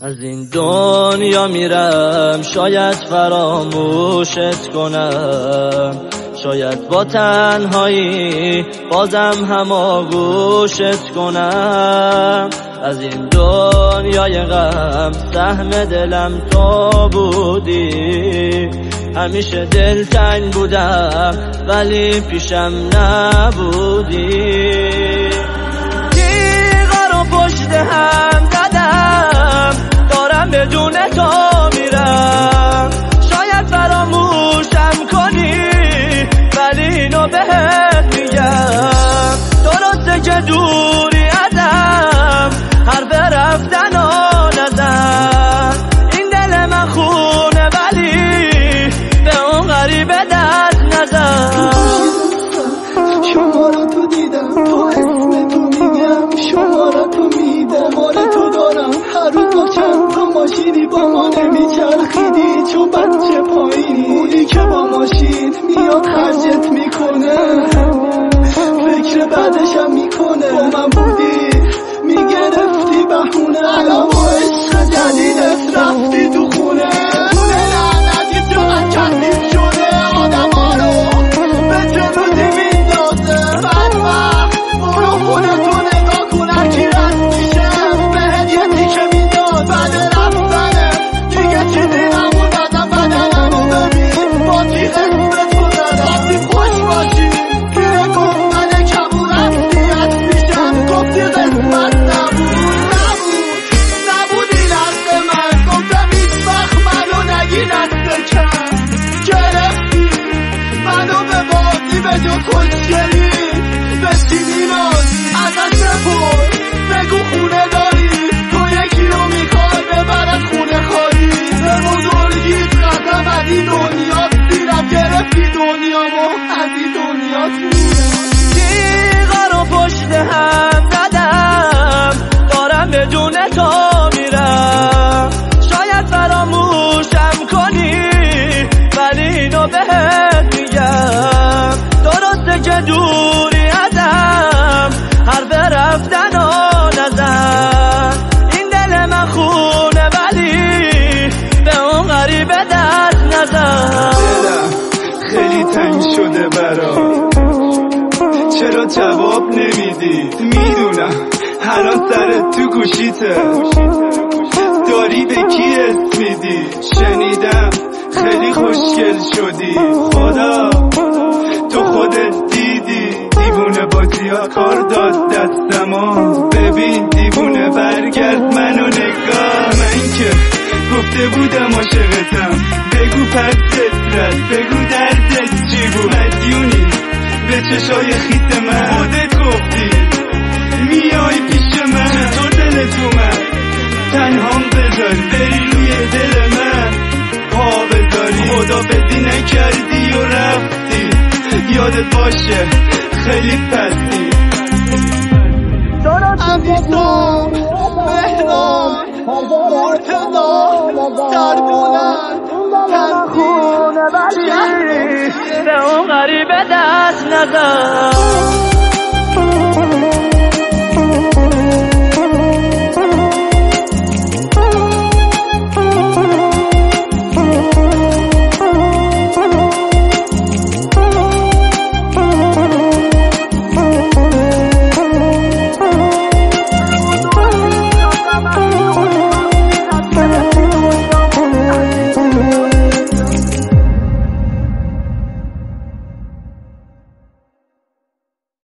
از این دنیا میرم شاید فراموشت کنم، شاید با تنهایی بازم هماغوشت کنم. از این دنیای غم سهم دلم تو بودی، همیشه دلتنگ بودم ولی پیشم نبودی. تیغا رو پشت هم زدم، دارم بدون تو میرم. شاید فراموشم کنی ولی اینو بهت میگم، درسته که دوری ازم، حرف رفتن و نزن. این دل من خونه ولی به اون غریبه دست نزن. شما رو تو دیدم، تو اسم تو میگم، شما رو تو میدم، مال تو دارم. هر روز با چند تا ماشینی با ما نمیچرخیدی، چون بچه پایینی بودی که با ماشین میاد خرجت میکنه، فکر بعدشم میکنه. با من بودی میگرفتی بهونه، الان با عشق جدیدت رفتی تو خونه. لعنتی چقدر کثیف شده آدم ها رو به جنودی میندازه. بدبخت برو خونه تو نگاه کنن کی رد میشه، بهت یه تیکه میداد بعد رفتنه. دیگه چیزی نمون ازم، بدنمو ببین با تیغ اسمت گذارم. وقتی خوش باشی گیره گفتن کبور اصلیت میشم، گفتی قسمت نبودی دست من. گفتم هیچ وقت منو نگی دست کم، گرفتی منو به بازی به جو کشگری. بشینی ناز ازش بپر، بگو خونه داری، تو یکی رو میخوای ببرد خونه خالی. به بزرگیت قسم از این دنیا دیرم، گرفتی دنیامو از این دنیا تیغا رو پشت هم زدم، دارم بدون تو میرم. شاید فراموشم کنی ولی اینو بهت میگم، درسته که دوری ازم، حرف رفتن و نزن. این دل من خونه ولی به اون غریبه دست نزن. دلم خیلی تنگ شده برات، چرا جواب نمیدی؟ میدونم الان سرت تو گوشیته، داری به کی اسم میدی؟ شنیدم خیلی خوشگل شدی، خدا تو خودت دیدی. دیوونه با زیاد کار داد دستمو، ببین دیوونه برگرد منو نگاه. من که گفته بودم عاشقتم، بگو پس رد، بگو دردت چی بود. مدیونی به چشای خیس من، خودت گفتی میای پیش من. چطور دلت اومد تنهام بذاری، بری روی دل من پا بذاری. خدا بدی نکردی و رفتی، یادت باشه خیلی پستی. امیدوار مهران مرتضا سربلند خونه ولی به اون غریبه دست نزن.